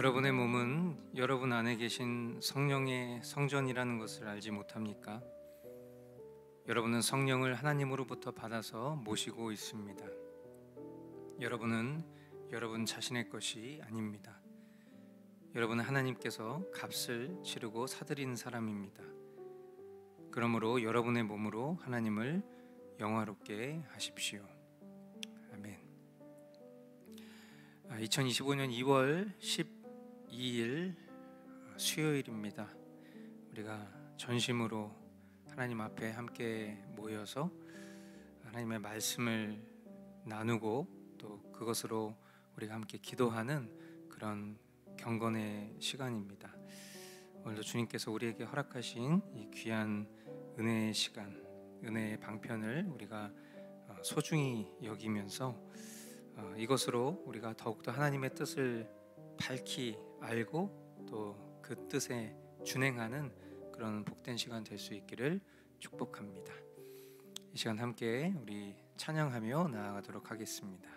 여러분의 몸은 여러분 안에 계신 성령의 성전이라는 것을 알지 못합니까? 여러분은 성령을 하나님으로부터 받아서 모시고 있습니다. 여러분은 여러분 자신의 것이 아닙니다. 여러분은 하나님께서 값을 치르고 사들인 사람입니다. 그러므로 여러분의 몸으로 하나님을 영화롭게 하십시오. 아멘. 2025년 2월 12일 수요일입니다. 우리가 전심으로 하나님 앞에 함께 모여서 하나님의 말씀을 나누고 또 그것으로 우리가 함께 기도하는 그런 경건의 시간입니다. 오늘도 주님께서 우리에게 허락하신 이 귀한 은혜의 시간, 은혜의 방편을 우리가 소중히 여기면서 이것으로 우리가 더욱더 하나님의 뜻을 밝히 알고 또 그 뜻에 준행하는 그런 복된 시간 될 수 있기를 축복합니다. 이 시간 함께 우리 찬양하며 나아가도록 하겠습니다.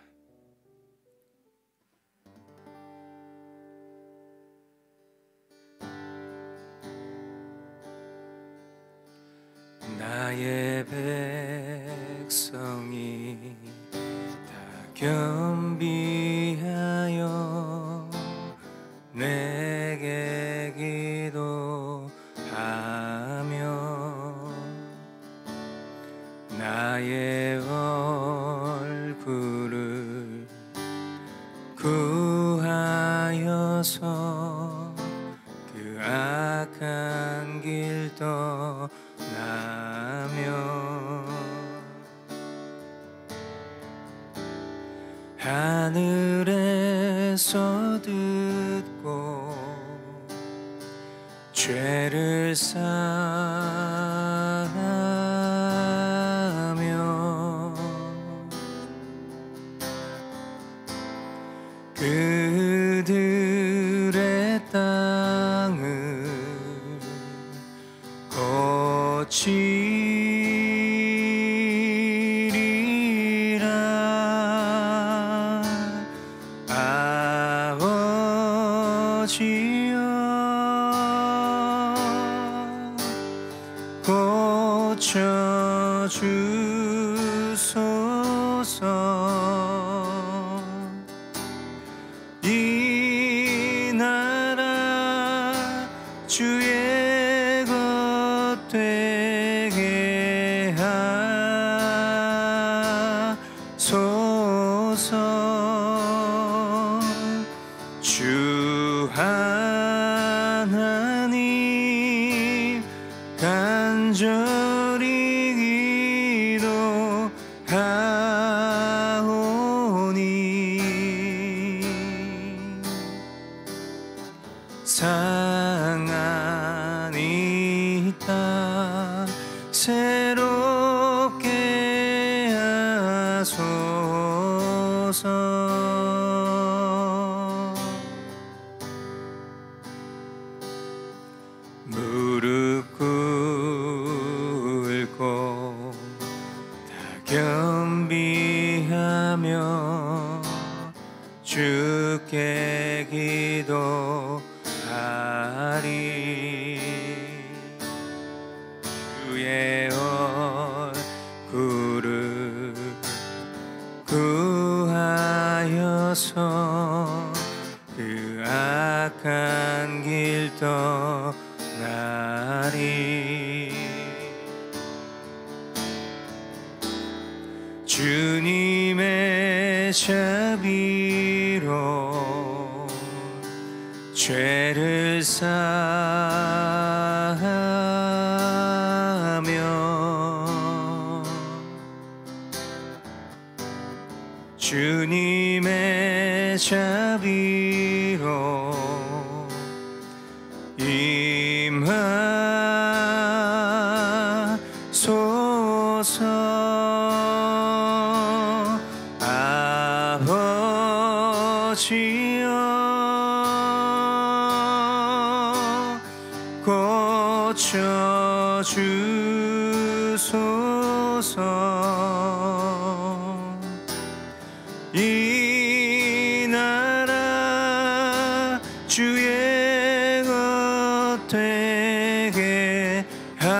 나의 백성이 다 겸비하여 내게 기도하며 나의 얼굴을 구하여서 그 악한 길 떠나며 하늘에서 듣고 죄를 사하며 그들의 땅을 고치리라. 아버지여 고쳐주소서. 이 나라 주의 것 되게 하소서. 주 하나님 간절히 기도하오니 상한 이 땅 새롭게 하소서. 무릎 꿇고 다 겸비하며 주께 기도하리. 주의 얼굴을 구하여서 그 악한 길 떠나리. 주님의 자비로 죄를 사하며 주님의 자비로 임하소서. 아버지여 고쳐주소서. 이 나라 주 되게 하소서.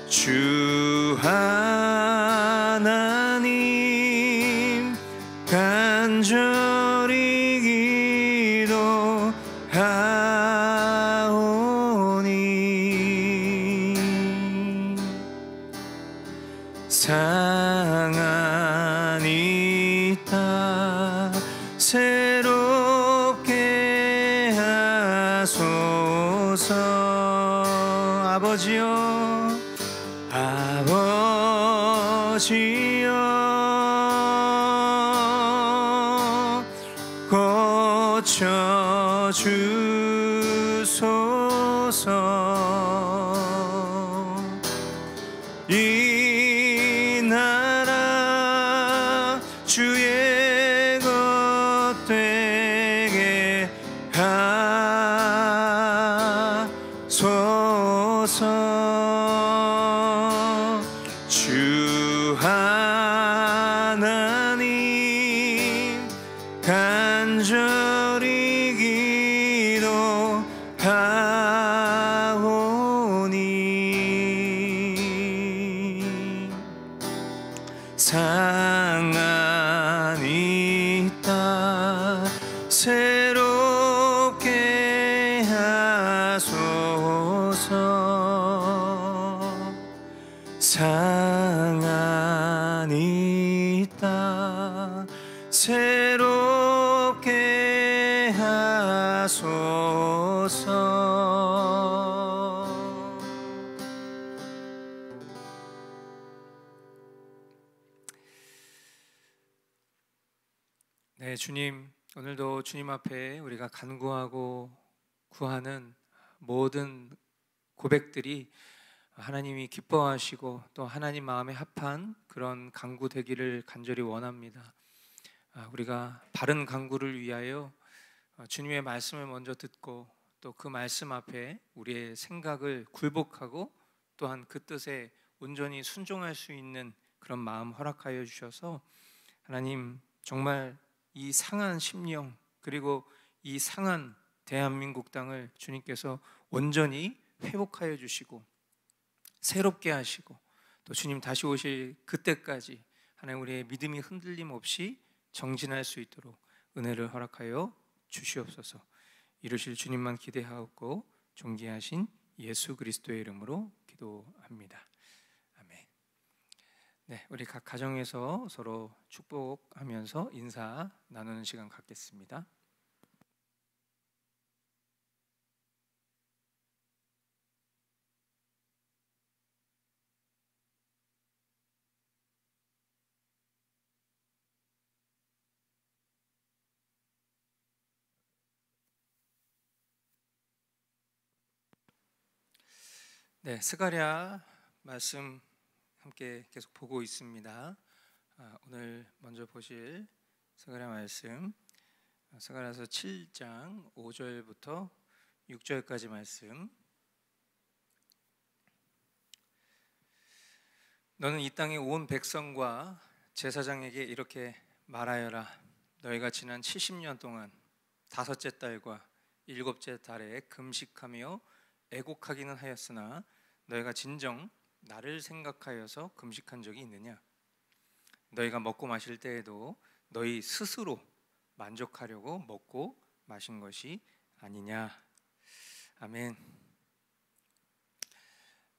주 하나님 간절히 기도하오니 상한 이따 새롭게 하소서. 아버지여 고쳐주소서. 이 나라 주의 것 되게 하소서. 주 하나님 간절히 기도하오니 상한 이따 새롭게 하소서. 상한 이따 새롭게 하소서. 네, 주님, 오늘도 주님 앞에 우리가 간구하고 구하는 모든 고백들이 하나님이 기뻐하시고 또 하나님 마음에 합한 그런 간구 되기를 간절히 원합니다. 우리가 바른 간구를 위하여 주님의 말씀을 먼저 듣고 또 그 말씀 앞에 우리의 생각을 굴복하고 또한 그 뜻에 온전히 순종할 수 있는 그런 마음 허락하여 주셔서 하나님 정말 이 상한 심령 그리고 이 상한 대한민국 땅을 주님께서 온전히 회복하여 주시고 새롭게 하시고 또 주님 다시 오실 그때까지 하나님 우리의 믿음이 흔들림 없이 정진할 수 있도록 은혜를 허락하여 주시옵소서. 이루실 주님만 기대하옵고 존귀하신 예수 그리스도의 이름으로 기도합니다. 아멘. 네, 우리 각 가정에서 서로 축복하면서 인사 나누는 시간 갖겠습니다. 네, 스가랴 말씀 함께 계속 보고 있습니다. 오늘 먼저 보실 스가랴 말씀, 스가랴서 7장 5절부터 6절까지 말씀. 너는 이 땅의 온 백성과 제사장에게 이렇게 말하여라. 너희가 지난 70년 동안 다섯째 달과 일곱째 달에 금식하며 애곡하기는 하였으나 너희가 진정 나를 생각하여서 금식한 적이 있느냐? 너희가 먹고 마실 때에도 너희 스스로 만족하려고 먹고 마신 것이 아니냐? 아멘.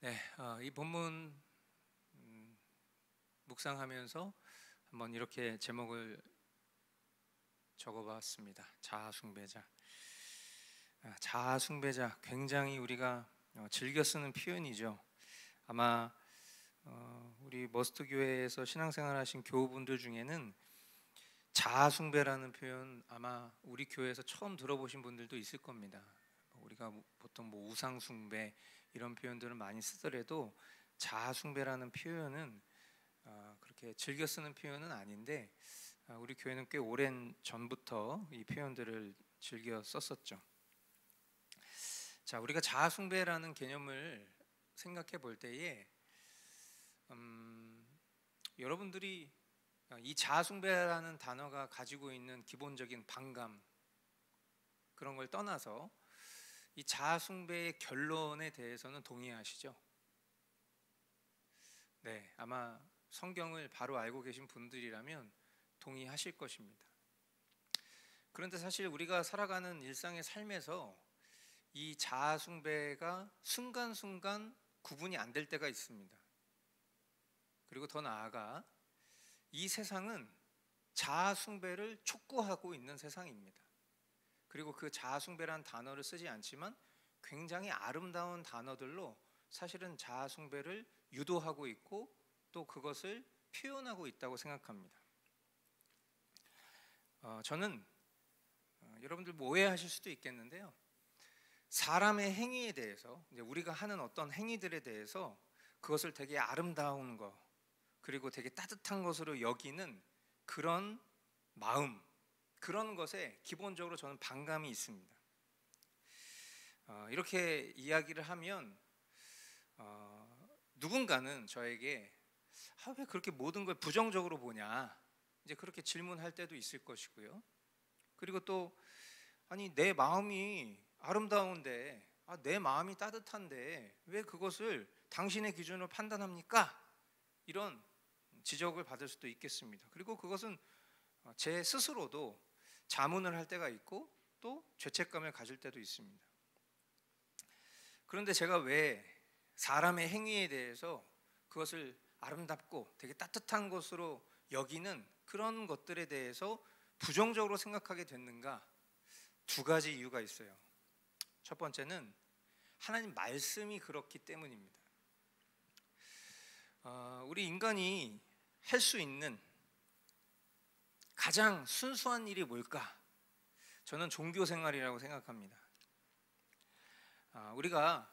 네, 이 본문 묵상하면서 한번 이렇게 제목을 적어봤습니다. 자아숭배자. 자아숭배자, 굉장히 우리가 즐겨 쓰는 표현이죠. 아마 우리 머스트 교회에서 신앙생활 하신 교우분들 중에는 자아숭배라는 표현 아마 우리 교회에서 처음 들어보신 분들도 있을 겁니다. 우리가 보통 우상숭배 이런 표현들을 많이 쓰더라도 자아숭배라는 표현은 그렇게 즐겨 쓰는 표현은 아닌데 우리 교회는 꽤 오랜 전부터 이 표현들을 즐겨 썼었죠. 자, 우리가 자아숭배라는 개념을 생각해 볼 때에 여러분들이 이 자아숭배라는 단어가 가지고 있는 기본적인 반감, 그런 걸 떠나서 이 자아숭배의 결론에 대해서는 동의하시죠? 네, 아마 성경을 바로 알고 계신 분들이라면 동의하실 것입니다. 그런데 사실 우리가 살아가는 일상의 삶에서 이 자아숭배가 순간순간 구분이 안 될 때가 있습니다. 그리고 더 나아가 이 세상은 자아숭배를 촉구하고 있는 세상입니다. 그리고 그 자아숭배란 단어를 쓰지 않지만 굉장히 아름다운 단어들로 사실은 자아숭배를 유도하고 있고 또 그것을 표현하고 있다고 생각합니다. 저는 여러분들 오해하실 수도 있겠는데요, 사람의 행위에 대해서, 이제 우리가 하는 어떤 행위들에 대해서 그것을 되게 아름다운 것, 그리고 되게 따뜻한 것으로 여기는 그런 마음, 그런 것에 기본적으로 저는 반감이 있습니다. 이렇게 이야기를 하면 누군가는 저에게 왜 그렇게 모든 걸 부정적으로 보냐, 이제 그렇게 질문할 때도 있을 것이고요. 그리고 또 아니 내 마음이 아름다운데, 내 마음이 따뜻한데 왜 그것을 당신의 기준으로 판단합니까? 이런 지적을 받을 수도 있겠습니다. 그리고 그것은 제 스스로도 자문을 할 때가 있고 또 죄책감을 가질 때도 있습니다. 그런데 제가 왜 사람의 행위에 대해서 그것을 아름답고 되게 따뜻한 것으로 여기는 그런 것들에 대해서 부정적으로 생각하게 됐는가? 두 가지 이유가 있어요. 첫 번째는 하나님 말씀이 그렇기 때문입니다. 우리 인간이 할 수 있는 가장 순수한 일이 뭘까? 저는 종교 생활이라고 생각합니다. 우리가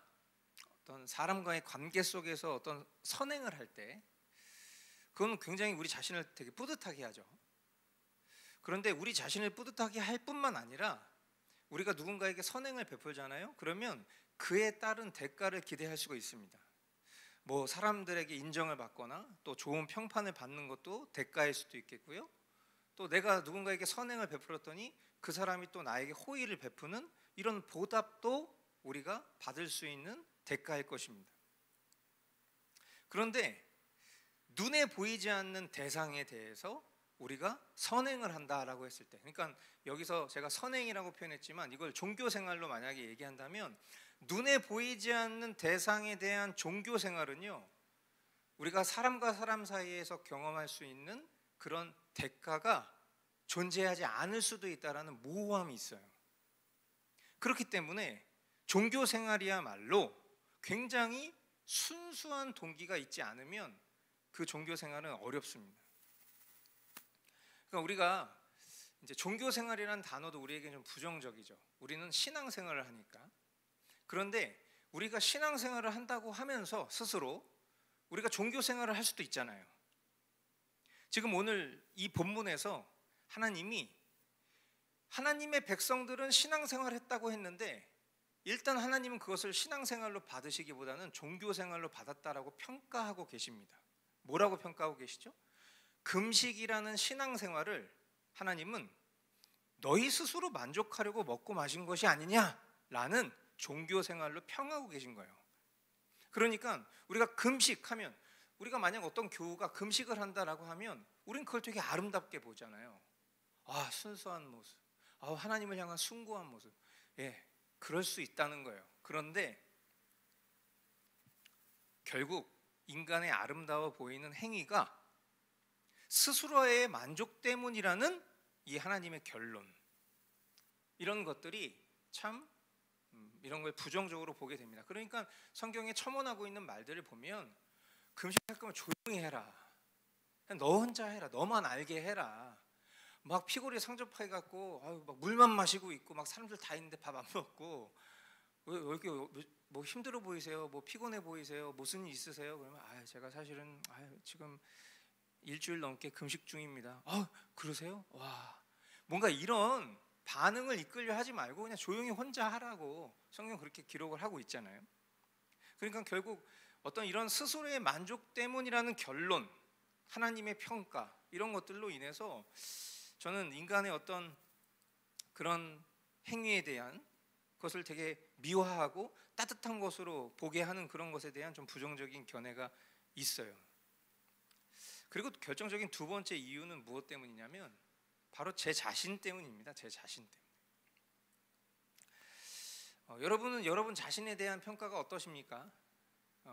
어떤 사람과의 관계 속에서 어떤 선행을 할 때 그건 굉장히 우리 자신을 되게 뿌듯하게 하죠. 그런데 우리 자신을 뿌듯하게 할 뿐만 아니라 우리가 누군가에게 선행을 베풀잖아요. 그러면 그에 따른 대가를 기대할 수가 있습니다. 뭐 사람들에게 인정을 받거나 또 좋은 평판을 받는 것도 대가일 수도 있겠고요. 또 내가 누군가에게 선행을 베풀었더니 그 사람이 또 나에게 호의를 베푸는 이런 보답도 우리가 받을 수 있는 대가일 것입니다. 그런데 눈에 보이지 않는 대상에 대해서 우리가 선행을 한다라고 했을 때, 그러니까 여기서 제가 선행이라고 표현했지만 이걸 종교 생활로 만약에 얘기한다면 눈에 보이지 않는 대상에 대한 종교 생활은요, 우리가 사람과 사람 사이에서 경험할 수 있는 그런 대가가 존재하지 않을 수도 있다라는 모호함이 있어요. 그렇기 때문에 종교 생활이야말로 굉장히 순수한 동기가 있지 않으면 그 종교 생활은 어렵습니다. 그러니까 우리가 이제 종교 생활이라는 단어도 우리에게 좀 부정적이죠. 우리는 신앙 생활을 하니까. 그런데 우리가 신앙 생활을 한다고 하면서 스스로 우리가 종교 생활을 할 수도 있잖아요. 지금 오늘 이 본문에서 하나님이 하나님의 백성들은 신앙 생활을 했다고 했는데 일단 하나님은 그것을 신앙 생활로 받으시기보다는 종교 생활로 받았다라고 평가하고 계십니다. 뭐라고 평가하고 계시죠? 금식이라는 신앙 생활을 하나님은 너희 스스로 만족하려고 먹고 마신 것이 아니냐라는 종교 생활로 평하고 계신 거예요. 그러니까 우리가 금식하면, 우리가 만약 어떤 교우가 금식을 한다라고 하면 우린 그걸 되게 아름답게 보잖아요. 순수한 모습, 하나님을 향한 숭고한 모습, 그럴 수 있다는 거예요. 그런데 결국 인간의 아름다워 보이는 행위가 스스로의 만족 때문이라는 이 하나님의 결론, 이런 것들이 참 이런 걸 부정적으로 보게 됩니다. 그러니까 성경에 첨언하고 있는 말들을 보면 금식할 거면 조용히 해라, 그냥 너 혼자 해라, 너만 알게 해라, 막 피골이 상접해 갖고 막 물만 마시고 있고 막 사람들 다 있는데 밥 안 먹고 왜 이렇게 뭐 힘들어 보이세요? 뭐 피곤해 보이세요? 무슨 일 있으세요? 그러면 제가 사실은 지금 일주일 넘게 금식 중입니다. 그러세요? 와, 뭔가 이런 반응을 이끌려 하지 말고 그냥 조용히 혼자 하라고 성경 그렇게 기록을 하고 있잖아요. 그러니까 결국 어떤 이런 스스로의 만족 때문이라는 결론, 하나님의 평가, 이런 것들로 인해서 저는 인간의 어떤 그런 행위에 대한 것을 되게 미화하고 따뜻한 것으로 보게 하는 그런 것에 대한 좀 부정적인 견해가 있어요. 그리고 결정적인 두 번째 이유는 무엇 때문이냐면 바로 제 자신 때문입니다. 제 자신 때문에. 여러분은 여러분 자신에 대한 평가가 어떠십니까?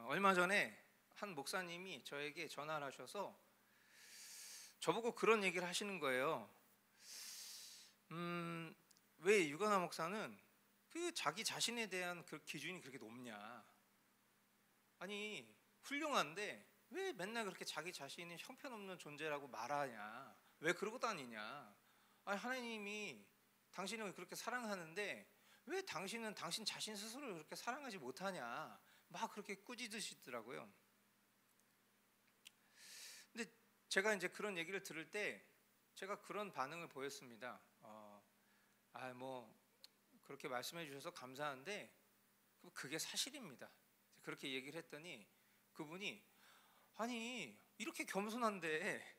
얼마 전에 한 목사님이 저에게 전화를 하셔서 저보고 그런 얘기를 하시는 거예요. 왜 유가나 목사는 그 자기 자신에 대한 그 기준이 그렇게 높냐? 아니 훌륭한데 왜 맨날 그렇게 자기 자신이 형편없는 존재라고 말하냐? 왜 그러고 다니냐? 아니 하나님이 당신을 그렇게 사랑하는데 왜 당신은 당신 자신 스스로를 그렇게 사랑하지 못하냐? 막 그렇게 꾸짖으시더라고요. 근데 제가 이제 그런 얘기를 들을 때 제가 그런 반응을 보였습니다. 뭐 그렇게 말씀해 주셔서 감사한데 그게 사실입니다. 그렇게 얘기를 했더니 그분이 아니 이렇게 겸손한데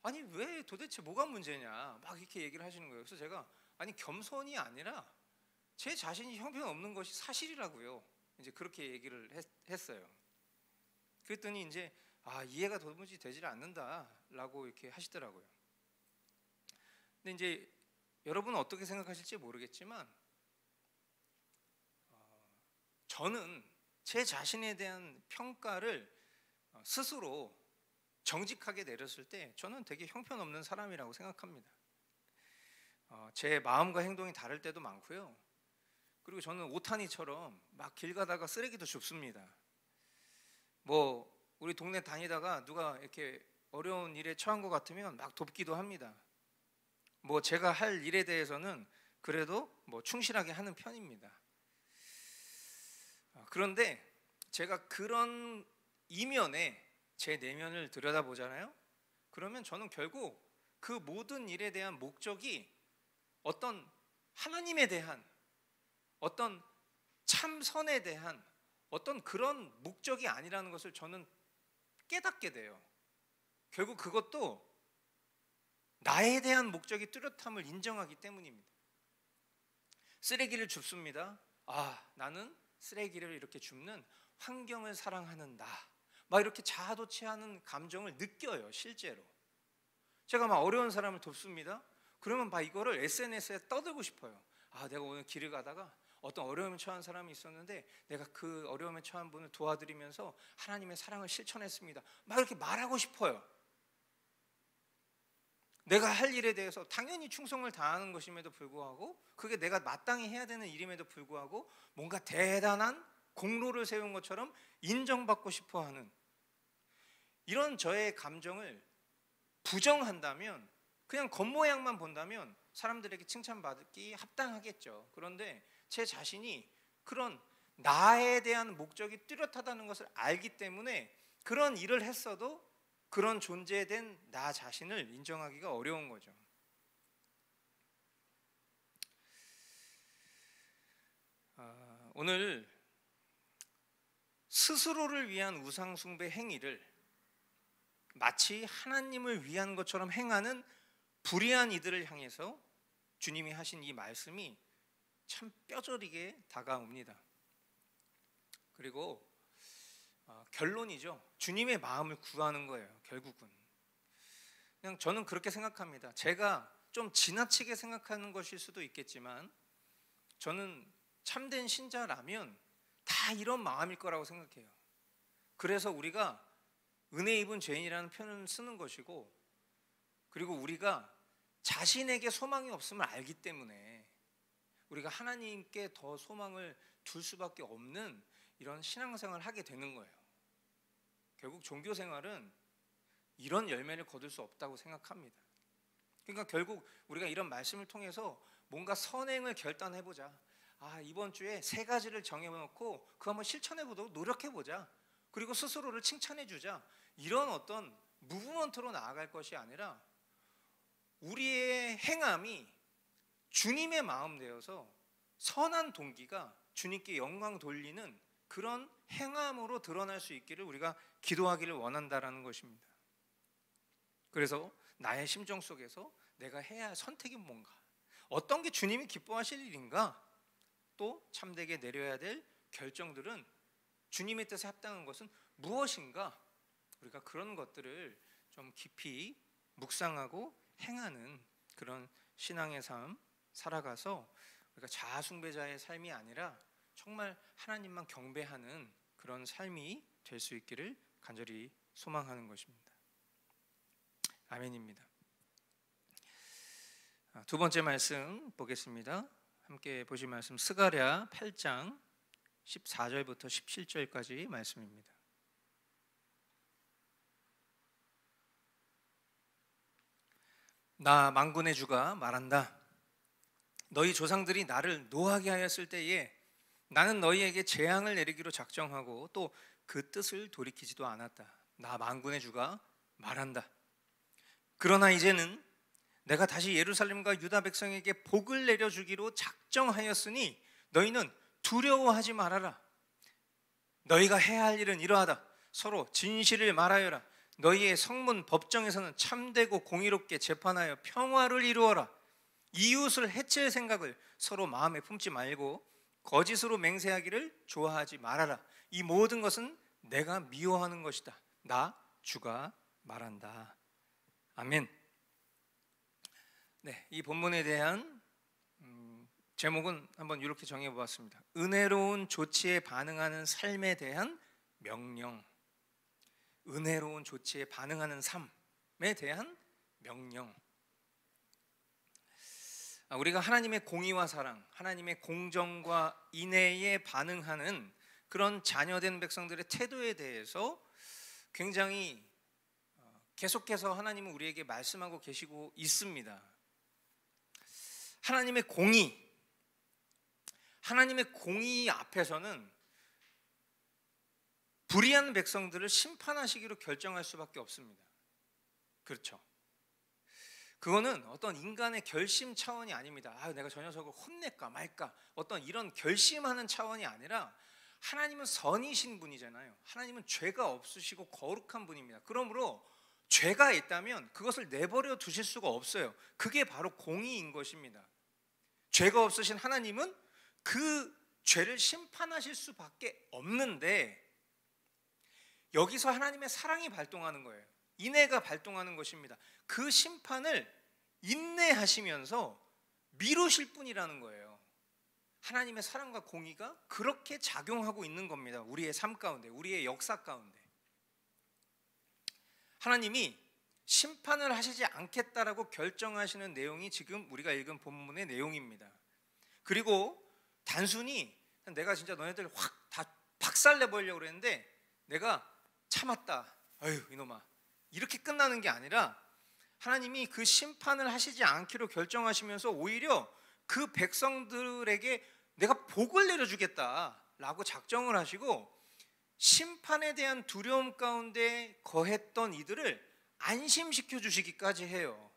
아니 왜 도대체 뭐가 문제냐 막 이렇게 얘기를 하시는 거예요. 그래서 제가 아니 겸손이 아니라 제 자신이 형편없는 것이 사실이라고요. 이제 그렇게 얘기를 했어요. 그랬더니 이제 이해가 도무지 되질 않는다라고 이렇게 하시더라고요. 근데 이제 여러분은 어떻게 생각하실지 모르겠지만 저는 제 자신에 대한 평가를 스스로 정직하게 내렸을 때 저는 되게 형편없는 사람이라고 생각합니다. 제 마음과 행동이 다를 때도 많고요. 그리고 저는 오타니처럼 막 길 가다가 쓰레기도 줍습니다. 뭐 우리 동네 다니다가 누가 이렇게 어려운 일에 처한 것 같으면 막 돕기도 합니다. 뭐 제가 할 일에 대해서는 그래도 뭐 충실하게 하는 편입니다. 그런데 제가 그런 이면에 제 내면을 들여다보잖아요. 그러면 저는 결국 그 모든 일에 대한 목적이 어떤 하나님에 대한 어떤 참선에 대한 어떤 그런 목적이 아니라는 것을 저는 깨닫게 돼요. 결국 그것도 나에 대한 목적이 뚜렷함을 인정하기 때문입니다. 쓰레기를 줍습니다. 나는 쓰레기를 이렇게 줍는 환경을 사랑하는 나, 막 이렇게 자아도취하는 감정을 느껴요. 실제로 제가 막 어려운 사람을 돕습니다. 그러면 막 이거를 SNS에 떠들고 싶어요. 내가 오늘 길을 가다가 어떤 어려움에 처한 사람이 있었는데 내가 그 어려움에 처한 분을 도와드리면서 하나님의 사랑을 실천했습니다. 막 이렇게 말하고 싶어요. 내가 할 일에 대해서 당연히 충성을 다하는 것임에도 불구하고 그게 내가 마땅히 해야 되는 일임에도 불구하고 뭔가 대단한 공로를 세운 것처럼 인정받고 싶어하는 이런 저의 감정을 부정한다면 그냥 겉모양만 본다면 사람들에게 칭찬받기 합당하겠죠. 그런데 제 자신이 그런 나에 대한 목적이 뚜렷하다는 것을 알기 때문에 그런 일을 했어도 그런 존재된 나 자신을 인정하기가 어려운 거죠. 오늘 스스로를 위한 우상숭배 행위를 마치 하나님을 위한 것처럼 행하는 불의한 이들을 향해서 주님이 하신 이 말씀이 참 뼈저리게 다가옵니다. 그리고 결론이죠. 주님의 마음을 구하는 거예요. 결국은 그냥 저는 그렇게 생각합니다. 제가 좀 지나치게 생각하는 것일 수도 있겠지만 저는 참된 신자라면 다 이런 마음일 거라고 생각해요. 그래서 우리가 은혜 입은 죄인이라는 표현을 쓰는 것이고, 그리고 우리가 자신에게 소망이 없음을 알기 때문에 우리가 하나님께 더 소망을 둘 수밖에 없는 이런 신앙생활을 하게 되는 거예요. 결국 종교생활은 이런 열매를 거둘 수 없다고 생각합니다. 그러니까 결국 우리가 이런 말씀을 통해서 뭔가 선행을 결단해보자. 이번 주에 3가지를 정해놓고 그거 한번 실천해보도록 노력해보자. 그리고 스스로를 칭찬해주자. 이런 어떤 무브먼트로 나아갈 것이 아니라 우리의 행함이 주님의 마음 되어서 선한 동기가 주님께 영광 돌리는 그런 행함으로 드러날 수 있기를 우리가 기도하기를 원한다라는 것입니다. 그래서 나의 심정 속에서 내가 해야 할 선택이 뭔가, 어떤 게 주님이 기뻐하실 일인가, 또 참되게 내려야 될 결정들은 주님의 뜻에 합당한 것은 무엇인가, 우리가 그런 것들을 좀 깊이 묵상하고 행하는 그런 신앙의 삶 살아가서 우리가 자아 숭배자의 삶이 아니라 정말 하나님만 경배하는 그런 삶이 될 수 있기를 간절히 소망하는 것입니다. 아멘입니다. 두 번째 말씀 보겠습니다. 함께 보실 말씀 스가랴 8장 14절부터 17절까지 말씀입니다. 나 만군의 주가 말한다. 너희 조상들이 나를 노하게 하였을 때에 나는 너희에게 재앙을 내리기로 작정하고 또 그 뜻을 돌이키지도 않았다. 나 만군의 주가 말한다. 그러나 이제는 내가 다시 예루살렘과 유다 백성에게 복을 내려주기로 작정하였으니 너희는 두려워하지 말아라. 너희가 해야 할 일은 이러하다. 서로 진실을 말하여라. 너희의 성문 법정에서는 참되고 공의롭게 재판하여 평화를 이루어라. 이웃을 해칠 생각을 서로 마음에 품지 말고 거짓으로 맹세하기를 좋아하지 말아라. 이 모든 것은 내가 미워하는 것이다. 나 주가 말한다. 아멘. 네, 이 본문에 대한 제목은 한번 이렇게 정해보았습니다. 은혜로운 조치에 반응하는 삶에 대한 명령. 은혜로운 조치에 반응하는 삶에 대한 명령. 우리가 하나님의 공의와 사랑, 하나님의 공정과 인애에 반응하는 그런 자녀된 백성들의 태도에 대해서 굉장히 계속해서 하나님은 우리에게 말씀하고 계시고 있습니다. 하나님의 공의 앞에서는 불의한 백성들을 심판하시기로 결정할 수밖에 없습니다. 그렇죠? 그거는 어떤 인간의 결심 차원이 아닙니다. 내가 저 녀석을 혼낼까 말까, 어떤 이런 결심하는 차원이 아니라 하나님은 선이신 분이잖아요. 하나님은 죄가 없으시고 거룩한 분입니다. 그러므로 죄가 있다면 그것을 내버려 두실 수가 없어요. 그게 바로 공의인 것입니다. 죄가 없으신 하나님은 그 죄를 심판하실 수밖에 없는데, 여기서 하나님의 사랑이 발동하는 거예요. 인애가 발동하는 것입니다. 그 심판을 인내하시면서 미루실 뿐이라는 거예요. 하나님의 사랑과 공의가 그렇게 작용하고 있는 겁니다. 우리의 삶 가운데, 우리의 역사 가운데. 하나님이 심판을 하시지 않겠다라고 결정하시는 내용이 지금 우리가 읽은 본문의 내용입니다. 그리고 단순히 내가 진짜 너네들 확 다 박살내버리려고 그랬는데 내가 참았다, 아유 이놈아, 이렇게 끝나는 게 아니라 하나님이 그 심판을 하시지 않기로 결정하시면서 오히려 그 백성들에게 내가 복을 내려주겠다라고 작정을 하시고, 심판에 대한 두려움 가운데 거했던 이들을 안심시켜 주시기까지 해요.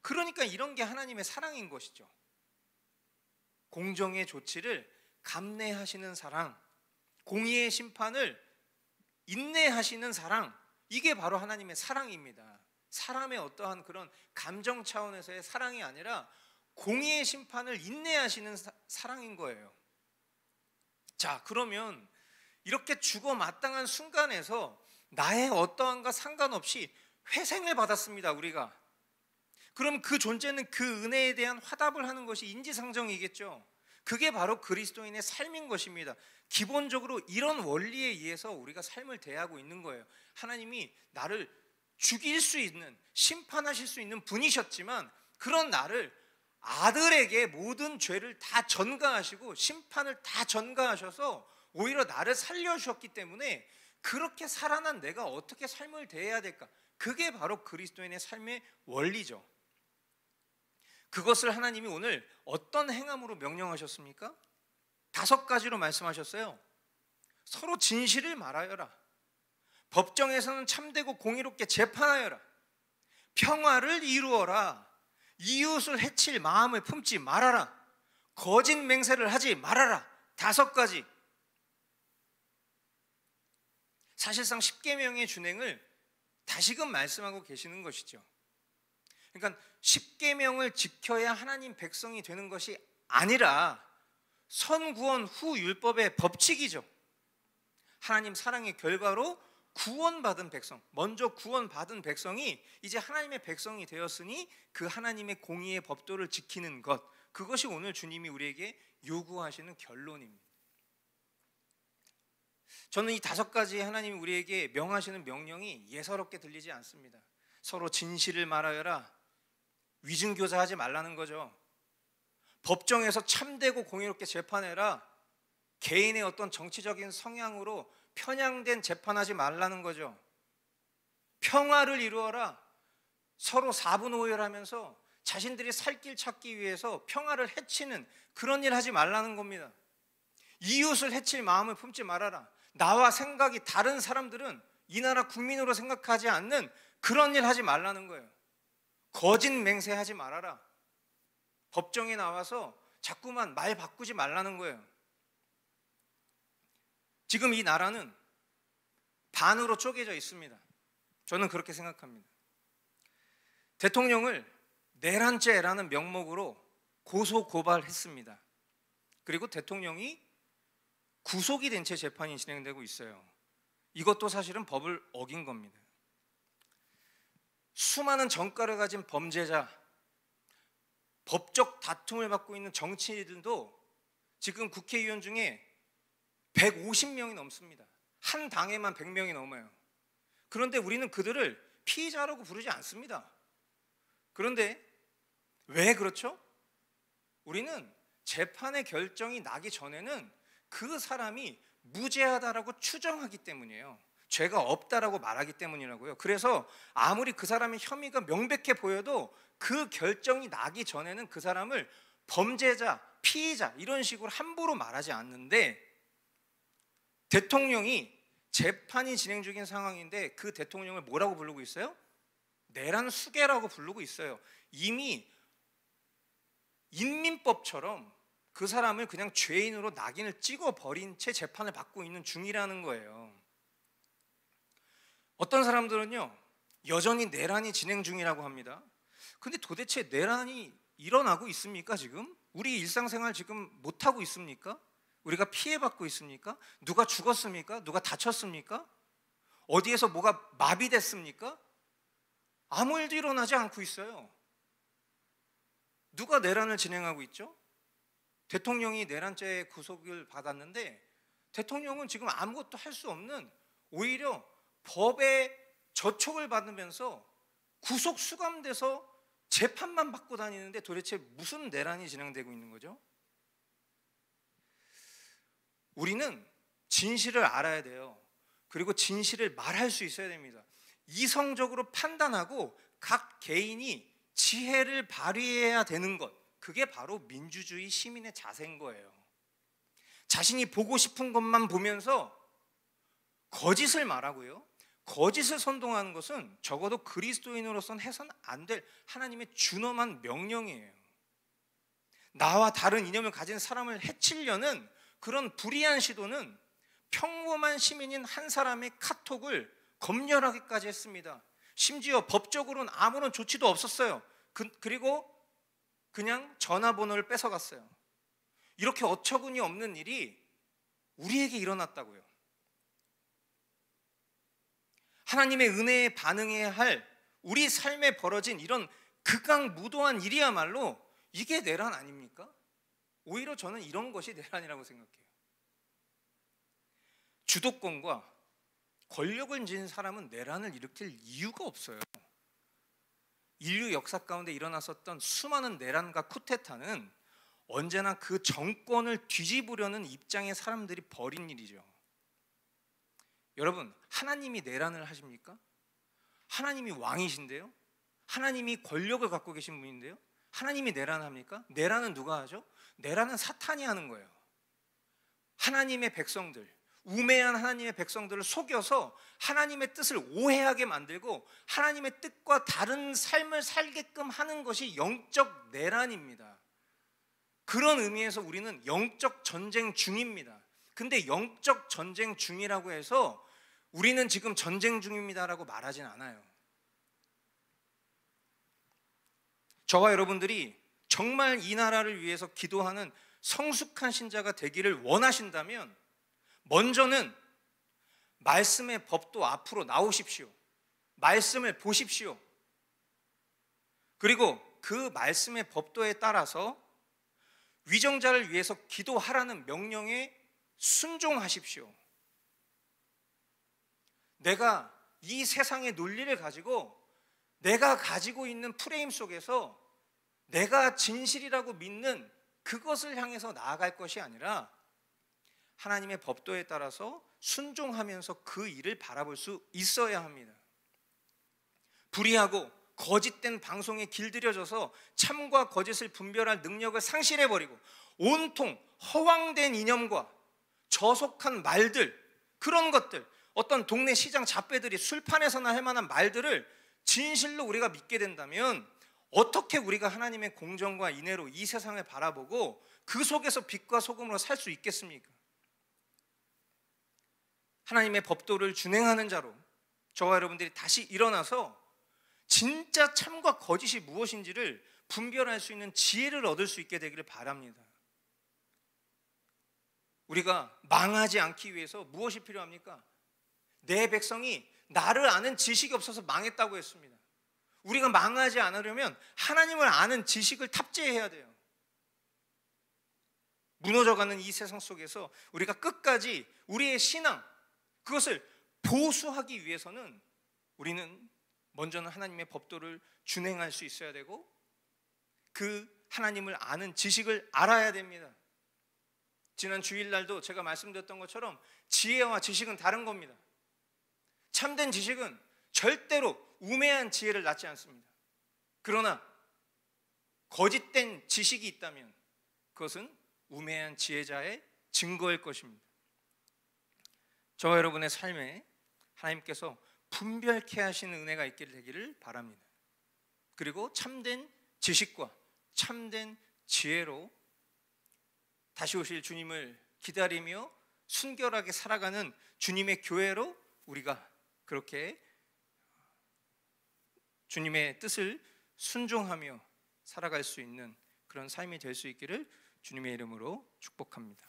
그러니까 이런 게 하나님의 사랑인 것이죠. 공정의 조치를 감내하시는 사랑, 공의의 심판을 인내하시는 사랑, 이게 바로 하나님의 사랑입니다. 사람의 어떠한 그런 감정 차원에서의 사랑이 아니라 공의의 심판을 인내하시는 사랑인 거예요. 자, 그러면 이렇게 죽어 마땅한 순간에서 나의 어떠한가 상관없이 회생을 받았습니다, 우리가. 그럼 그 존재는 그 은혜에 대한 화답을 하는 것이 인지상정이겠죠. 그게 바로 그리스도인의 삶인 것입니다. 기본적으로 이런 원리에 의해서 우리가 삶을 대하고 있는 거예요. 하나님이 나를 죽일 수 있는, 심판하실 수 있는 분이셨지만 그런 나를 아들에게 모든 죄를 다 전가하시고 심판을 다 전가하셔서 오히려 나를 살려주셨기 때문에 그렇게 살아난 내가 어떻게 삶을 대해야 될까? 그게 바로 그리스도인의 삶의 원리죠. 그것을 하나님이 오늘 어떤 행함으로 명령하셨습니까? 5가지로 말씀하셨어요. 서로 진실을 말하여라. 법정에서는 참되고 공의롭게 재판하여라. 평화를 이루어라. 이웃을 해칠 마음을 품지 말아라. 거짓 맹세를 하지 말아라. 5가지. 사실상 십계명의 준행을 다시금 말씀하고 계시는 것이죠. 그러니까 십계명을 지켜야 하나님 백성이 되는 것이 아니라 선구원 후 율법의 법칙이죠. 하나님 사랑의 결과로 구원받은 백성, 먼저 구원받은 백성이 이제 하나님의 백성이 되었으니 그 하나님의 공의의 법도를 지키는 것, 그것이 오늘 주님이 우리에게 요구하시는 결론입니다. 저는 이 5가지 하나님이 우리에게 명하시는 명령이 예사롭게 들리지 않습니다. 서로 진실을 말하여라, 위증교사하지 말라는 거죠. 법정에서 참되고 공의롭게 재판해라, 개인의 어떤 정치적인 성향으로 편향된 재판하지 말라는 거죠. 평화를 이루어라, 서로 사분오열하면서 자신들이 살 길 찾기 위해서 평화를 해치는 그런 일 하지 말라는 겁니다. 이웃을 해칠 마음을 품지 말아라. 나와 생각이 다른 사람들은 이 나라 국민으로 생각하지 않는 그런 일 하지 말라는 거예요. 거짓 맹세하지 말아라. 법정에 나와서 자꾸만 말 바꾸지 말라는 거예요. 지금 이 나라는 반으로 쪼개져 있습니다. 저는 그렇게 생각합니다. 대통령을 내란죄라는 명목으로 고소 고발했습니다. 그리고 대통령이 구속이 된 채 재판이 진행되고 있어요. 이것도 사실은 법을 어긴 겁니다. 수많은 전과를 가진 범죄자, 법적 다툼을 받고 있는 정치인들도 지금 국회의원 중에 150명이 넘습니다. 한 당에만 100명이 넘어요. 그런데 우리는 그들을 피의자라고 부르지 않습니다. 그런데 왜 그렇죠? 우리는 재판의 결정이 나기 전에는 그 사람이 무죄하다라고 추정하기 때문이에요. 죄가 없다라고 말하기 때문이라고요. 그래서 아무리 그 사람의 혐의가 명백해 보여도 그 결정이 나기 전에는 그 사람을 범죄자, 피의자 이런 식으로 함부로 말하지 않는데, 대통령이 재판이 진행 중인 상황인데 그 대통령을 뭐라고 부르고 있어요? 내란 수괴라고 부르고 있어요. 이미 인민법처럼 그 사람을 그냥 죄인으로 낙인을 찍어버린 채 재판을 받고 있는 중이라는 거예요. 어떤 사람들은요, 여전히 내란이 진행 중이라고 합니다. 근데 도대체 내란이 일어나고 있습니까 지금? 우리 일상생활 지금 못하고 있습니까? 우리가 피해받고 있습니까? 누가 죽었습니까? 누가 다쳤습니까? 어디에서 뭐가 마비됐습니까? 아무 일도 일어나지 않고 있어요. 누가 내란을 진행하고 있죠? 대통령이 내란죄에 구속을 받았는데 대통령은 지금 아무것도 할 수 없는, 오히려 법에 저촉을 받으면서 구속 수감돼서 재판만 받고 다니는데 도대체 무슨 내란이 진행되고 있는 거죠? 우리는 진실을 알아야 돼요. 그리고 진실을 말할 수 있어야 됩니다. 이성적으로 판단하고 각 개인이 지혜를 발휘해야 되는 것, 그게 바로 민주주의 시민의 자세인 거예요. 자신이 보고 싶은 것만 보면서 거짓을 말하고요, 거짓을 선동하는 것은 적어도 그리스도인으로서는 해서는 안 될 하나님의 준엄한 명령이에요. 나와 다른 이념을 가진 사람을 해치려는 그런 불의한 시도는 평범한 시민인 한 사람의 카톡을 검열하기까지 했습니다. 심지어 법적으로는 아무런 조치도 없었어요. 그리고 그냥 전화번호를 뺏어갔어요. 이렇게 어처구니 없는 일이 우리에게 일어났다고요. 하나님의 은혜에 반응해야 할 우리 삶에 벌어진 이런 극악무도한 일이야말로 이게 내란 아닙니까? 오히려 저는 이런 것이 내란이라고 생각해요. 주도권과 권력을 지닌 사람은 내란을 일으킬 이유가 없어요. 인류 역사 가운데 일어났었던 수많은 내란과 쿠데타는 언제나 그 정권을 뒤집으려는 입장의 사람들이 벌인 일이죠. 여러분, 하나님이 내란을 하십니까? 하나님이 왕이신데요? 하나님이 권력을 갖고 계신 분인데요? 하나님이 내란을 합니까? 내란은 누가 하죠? 내란은 사탄이 하는 거예요. 하나님의 백성들, 우매한 하나님의 백성들을 속여서 하나님의 뜻을 오해하게 만들고 하나님의 뜻과 다른 삶을 살게끔 하는 것이 영적 내란입니다. 그런 의미에서 우리는 영적 전쟁 중입니다. 근데 영적 전쟁 중이라고 해서 우리는 지금 전쟁 중입니다라고 말하진 않아요. 저와 여러분들이 정말 이 나라를 위해서 기도하는 성숙한 신자가 되기를 원하신다면 먼저는 말씀의 법도 앞으로 나오십시오. 말씀을 보십시오. 그리고 그 말씀의 법도에 따라서 위정자를 위해서 기도하라는 명령에 순종하십시오. 내가 이 세상의 논리를 가지고 내가 가지고 있는 프레임 속에서 내가 진실이라고 믿는 그것을 향해서 나아갈 것이 아니라 하나님의 법도에 따라서 순종하면서 그 일을 바라볼 수 있어야 합니다. 불의하고 거짓된 방송에 길들여져서 참과 거짓을 분별할 능력을 상실해버리고 온통 허황된 이념과 저속한 말들, 그런 것들, 어떤 동네 시장 잡배들이 술판에서나 할 만한 말들을 진실로 우리가 믿게 된다면 어떻게 우리가 하나님의 공정과 인애로 이 세상을 바라보고 그 속에서 빛과 소금으로 살 수 있겠습니까? 하나님의 법도를 준행하는 자로 저와 여러분들이 다시 일어나서 진짜 참과 거짓이 무엇인지를 분별할 수 있는 지혜를 얻을 수 있게 되기를 바랍니다. 우리가 망하지 않기 위해서 무엇이 필요합니까? 내 백성이 나를 아는 지식이 없어서 망했다고 했습니다. 우리가 망하지 않으려면 하나님을 아는 지식을 탑재해야 돼요. 무너져가는 이 세상 속에서 우리가 끝까지 우리의 신앙, 그것을 보수하기 위해서는 우리는 먼저는 하나님의 법도를 준행할 수 있어야 되고 그 하나님을 아는 지식을 알아야 됩니다. 지난 주일날도 제가 말씀드렸던 것처럼 지혜와 지식은 다른 겁니다. 참된 지식은 절대로 우매한 지혜를 낳지 않습니다. 그러나 거짓된 지식이 있다면 그것은 우매한 지혜자의 증거일 것입니다. 저와 여러분의 삶에 하나님께서 분별케 하시는 은혜가 있게 되기를 바랍니다. 그리고 참된 지식과 참된 지혜로 다시 오실 주님을 기다리며 순결하게 살아가는 주님의 교회로 우리가 그렇게 주님의 뜻을 순종하며 살아갈 수 있는 그런 삶이 될 수 있기를 주님의 이름으로 축복합니다.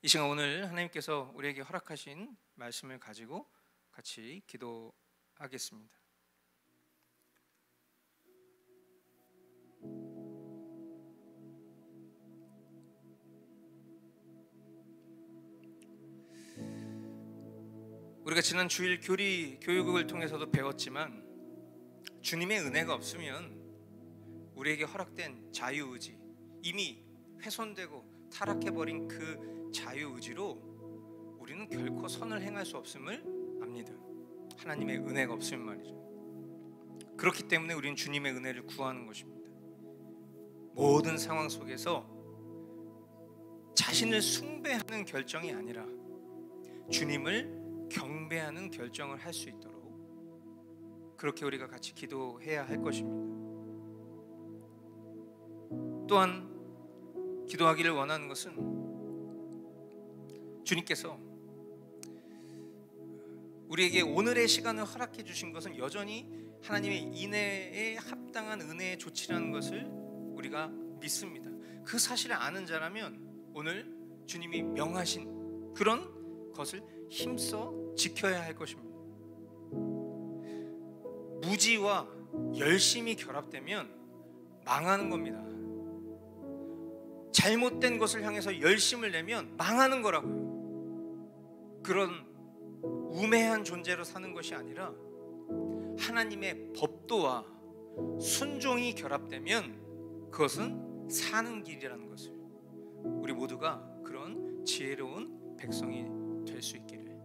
이 시간 오늘 하나님께서 우리에게 허락하신 말씀을 가지고 같이 기도하겠습니다. 우리가 지난 주일 교육을 통해서도 배웠지만 주님의 은혜가 없으면 우리에게 허락된 자유의지, 이미 훼손되고 타락해버린 그 자유의지로 우리는 결코 선을 행할 수 없음을 압니다. 하나님의 은혜가 없으면 말이죠. 그렇기 때문에 우리는 주님의 은혜를 구하는 것입니다. 모든 상황 속에서 자신을 숭배하는 결정이 아니라 주님을 경배하는 결정을 할 수 있도록 그렇게 우리가 같이 기도해야 할 것입니다. 또한 기도하기를 원하는 것은 주님께서 우리에게 오늘의 시간을 허락해 주신 것은 여전히 하나님의 인애에 합당한 은혜의 조치라는 것을 우리가 믿습니다. 그 사실을 아는 자라면 오늘 주님이 명하신 그런 것을 힘써 지켜야 할 것입니다. 무지와 열심이 결합되면 망하는 겁니다. 잘못된 것을 향해서 열심을 내면 망하는 거라고요. 그런 우매한 존재로 사는 것이 아니라 하나님의 법도와 순종이 결합되면 그것은 사는 길이라는 것을 우리 모두가 그런 지혜로운 백성이 될 수 있기를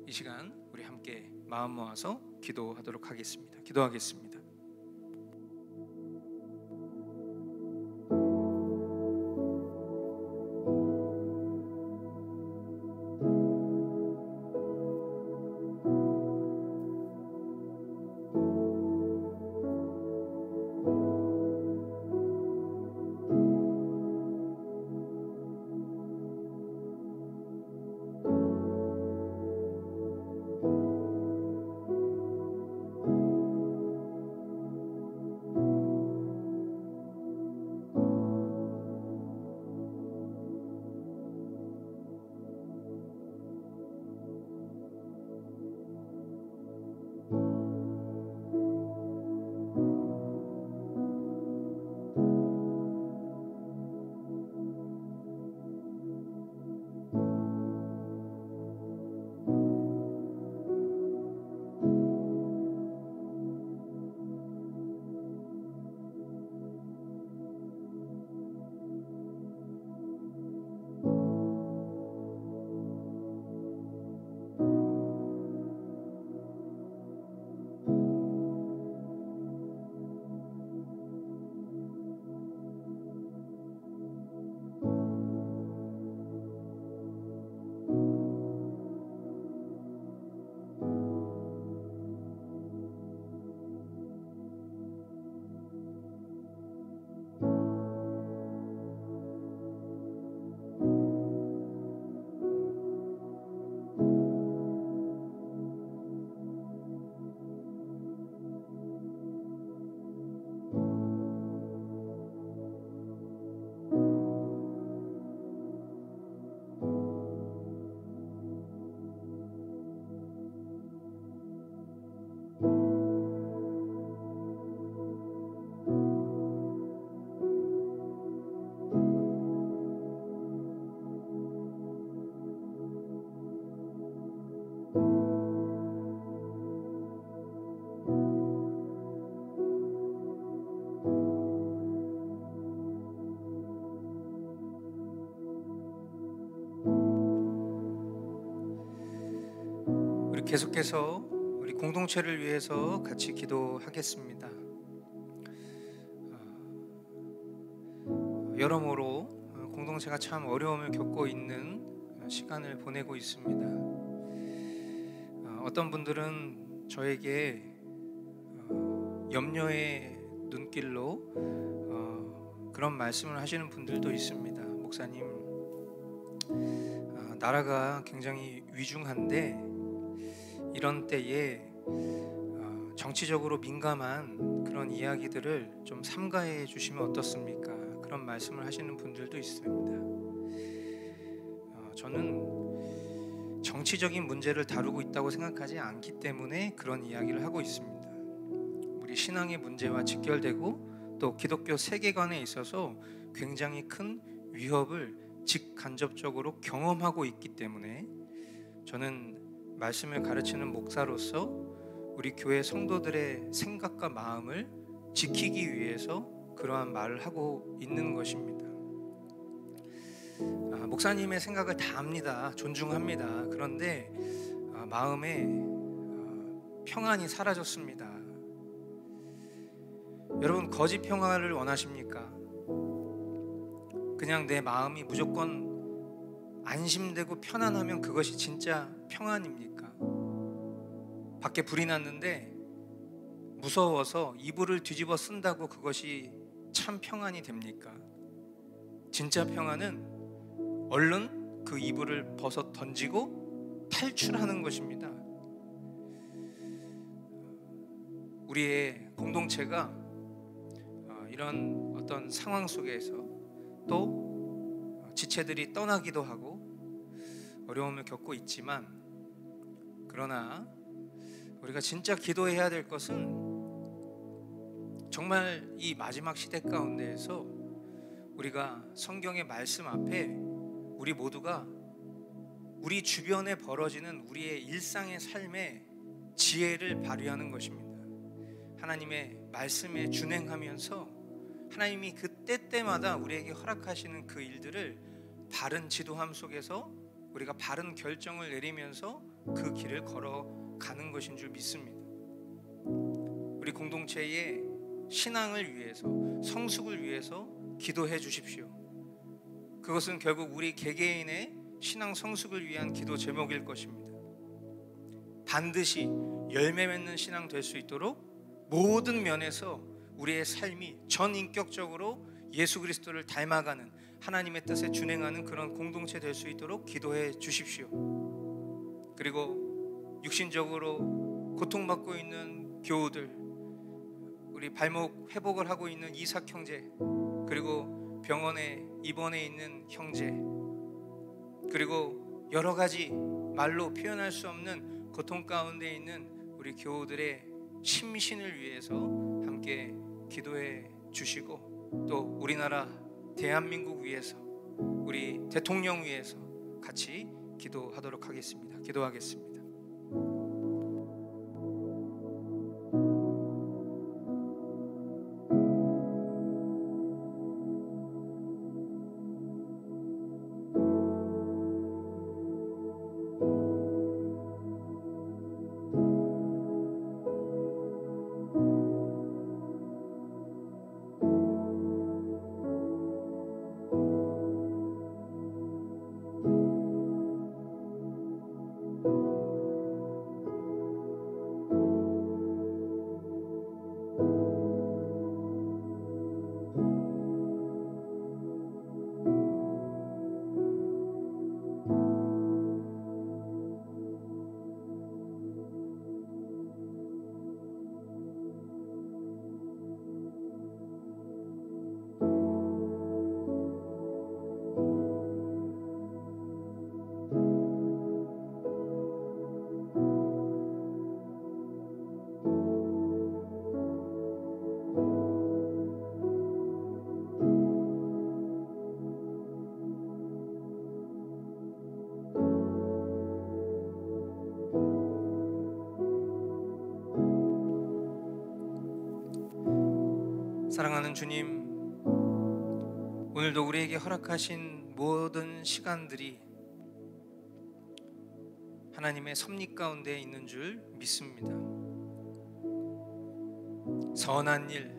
이 시간 우리 함께 마음 모아서 기도하도록 하겠습니다. 기도하겠습니다. 계속해서 우리 공동체를 위해서 같이 기도하겠습니다. 여러모로 공동체가 참 어려움을 겪고 있는 시간을 보내고 있습니다. 어떤 분들은 저에게 염려의 눈길로 그런 말씀을 하시는 분들도 있습니다. 목사님, 나라가 굉장히 위중한데 이런 때에 정치적으로 민감한 그런 이야기들을 좀 삼가해 주시면 어떻습니까? 그런 말씀을 하시는 분들도 있습니다. 저는 정치적인 문제를 다루고 있다고 생각하지 않기 때문에 그런 이야기를 하고 있습니다. 우리 신앙의 문제와 직결되고 또 기독교 세계관에 있어서 굉장히 큰 위협을 직간접적으로 경험하고 있기 때문에 저는 말씀을 가르치는 목사로서 우리 교회 성도들의 생각과 마음을 지키기 위해서 그러한 말을 하고 있는 것입니다. 목사님의 생각을 다 압니다. 존중합니다. 그런데 마음에 평안이 사라졌습니다. 여러분, 거짓 평화를 원하십니까? 그냥 내 마음이 무조건 안심되고 편안하면 그것이 진짜 평안입니까? 밖에 불이 났는데 무서워서 이불을 뒤집어 쓴다고 그것이 참 평안이 됩니까? 진짜 평안은 얼른 그 이불을 벗어 던지고 탈출하는 것입니다. 우리의 공동체가 이런 어떤 상황 속에서 또 지체들이 떠나기도 하고 어려움을 겪고 있지만, 그러나 우리가 진짜 기도해야 될 것은 정말 이 마지막 시대 가운데에서 우리가 성경의 말씀 앞에 우리 모두가 우리 주변에 벌어지는 우리의 일상의 삶에 지혜를 발휘하는 것입니다. 하나님의 말씀에 준행하면서 하나님이 그 때때마다 우리에게 허락하시는 그 일들을 바른 지도함 속에서 우리가 바른 결정을 내리면서 그 길을 걸어가는 것인 줄 믿습니다. 우리 공동체의 신앙을 위해서, 성숙을 위해서 기도해 주십시오. 그것은 결국 우리 개개인의 신앙 성숙을 위한 기도 제목일 것입니다. 반드시 열매 맺는 신앙 될 수 있도록 모든 면에서 우리의 삶이 전인격적으로 예수 그리스도를 닮아가는, 하나님의 뜻에 준행하는 그런 공동체 될 수 있도록 기도해 주십시오. 그리고 육신적으로 고통받고 있는 교우들, 우리 발목 회복을 하고 있는 이삭 형제, 그리고 병원에 입원해 있는 형제, 그리고 여러 가지 말로 표현할 수 없는 고통 가운데 있는 우리 교우들의 심신을 위해서 함께 기도해 주시고, 또 우리나라 대한민국 위해서, 우리 대통령 위해서 같이 기도하도록 하겠습니다. 기도하겠습니다. 사랑하는 주님, 오늘도 우리에게 허락하신 모든 시간들이 하나님의 섭리 가운데 있는 줄 믿습니다. 선한 일,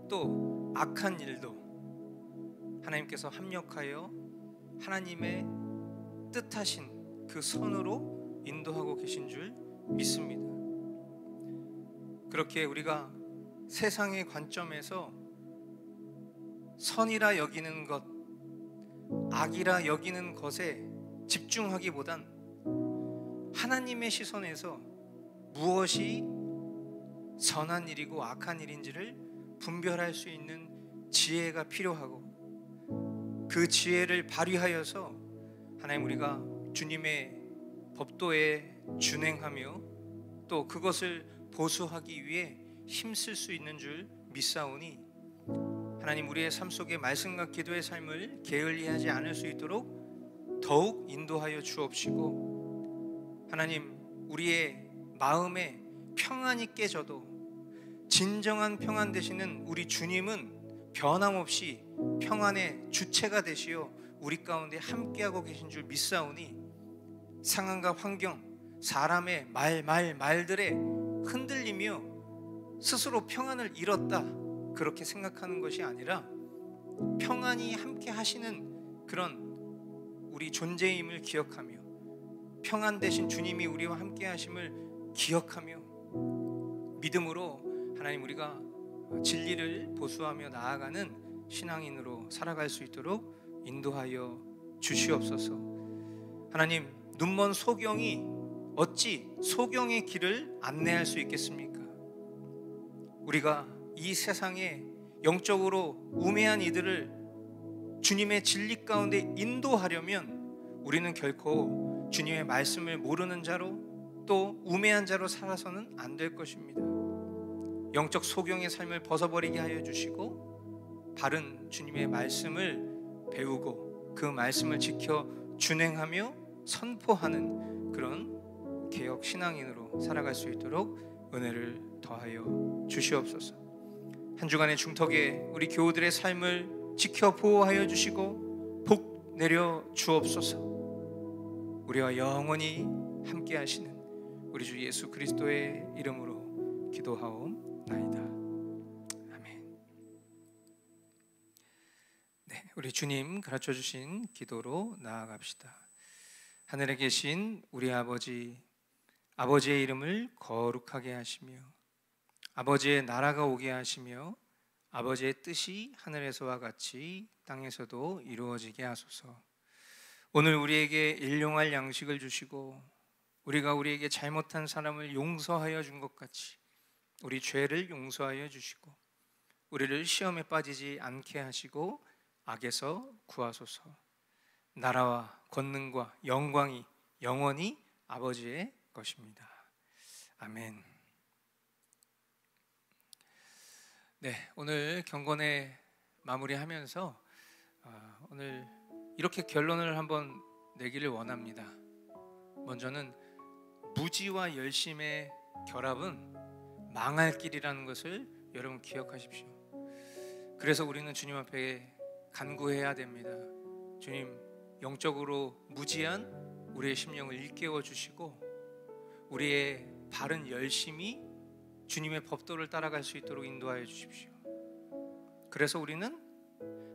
또 악한 일도 하나님께서 합력하여 하나님의 뜻하신 그 선으로 인도하고 계신 줄 믿습니다. 그렇게 우리가 세상의 관점에서 선이라 여기는 것, 악이라 여기는 것에 집중하기보단 하나님의 시선에서 무엇이 선한 일이고 악한 일인지를 분별할 수 있는 지혜가 필요하고, 그 지혜를 발휘하여서 하나님 우리가 주님의 법도에 준행하며 또 그것을 보수하기 위해 힘쓸 수 있는 줄 믿사오니, 하나님 우리의 삶 속에 말씀과 기도의 삶을 게을리하지 않을 수 있도록 더욱 인도하여 주옵시고, 하나님 우리의 마음에 평안이 깨져도 진정한 평안 되시는 우리 주님은 변함없이 평안의 주체가 되시어 우리 가운데 함께하고 계신 줄 믿사오니, 상황과 환경, 사람의 말들에 흔들리며 스스로 평안을 잃었다 그렇게 생각하는 것이 아니라, 평안이 함께 하시는 그런 우리 존재임을 기억하며 평안 되신 주님이 우리와 함께 하심을 기억하며 믿음으로 하나님 우리가 진리를 보수하며 나아가는 신앙인으로 살아갈 수 있도록 인도하여 주시옵소서. 하나님, 눈먼 소경이 어찌 소경의 길을 안내할 수 있겠습니까? 우리가 이 세상에 영적으로 우매한 이들을 주님의 진리 가운데 인도하려면 우리는 결코 주님의 말씀을 모르는 자로 또 우매한 자로 살아서는 안 될 것입니다. 영적 소경의 삶을 벗어버리게 하여 주시고, 바른 주님의 말씀을 배우고 그 말씀을 지켜 준행하며 선포하는 그런 개혁 신앙인으로 살아갈 수 있도록 은혜를 더하여 주시옵소서. 한 주간의 중턱에 우리 교우들의 삶을 지켜 보호하여 주시고 복 내려 주옵소서. 우리와 영원히 함께 하시는 우리 주 예수 그리스도의 이름으로 기도하옵나이다. 아멘. 네, 우리 주님 가르쳐 주신 기도로 나아갑시다. 하늘에 계신 우리 아버지, 아버지의 이름을 거룩하게 하시며 아버지의 나라가 오게 하시며 아버지의 뜻이 하늘에서와 같이 땅에서도 이루어지게 하소서. 오늘 우리에게 일용할 양식을 주시고 우리가 우리에게 잘못한 사람을 용서하여 준 것 같이 우리 죄를 용서하여 주시고 우리를 시험에 빠지지 않게 하시고 악에서 구하소서. 나라와 권능과 영광이 영원히 아버지의 것입니다. 아멘. 네, 오늘 경건에 마무리하면서 오늘 이렇게 결론을 한번 내기를 원합니다. 먼저는 무지와 열심의 결합은 망할 길이라는 것을 여러분 기억하십시오. 그래서 우리는 주님 앞에 간구해야 됩니다. 주님, 영적으로 무지한 우리의 심령을 일깨워 주시고 우리의 바른 열심이 주님의 법도를 따라갈 수 있도록 인도하여 주십시오. 그래서 우리는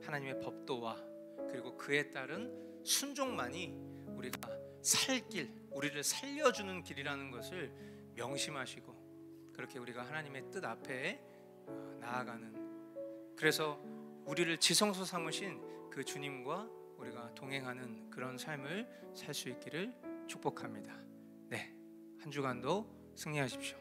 하나님의 법도와 그리고 그에 따른 순종만이 우리가 살 길, 우리를 살려주는 길이라는 것을 명심하시고 그렇게 우리가 하나님의 뜻 앞에 나아가는, 그래서 우리를 지성소 삼으신 그 주님과 우리가 동행하는 그런 삶을 살 수 있기를 축복합니다. 네, 한 주간도 승리하십시오.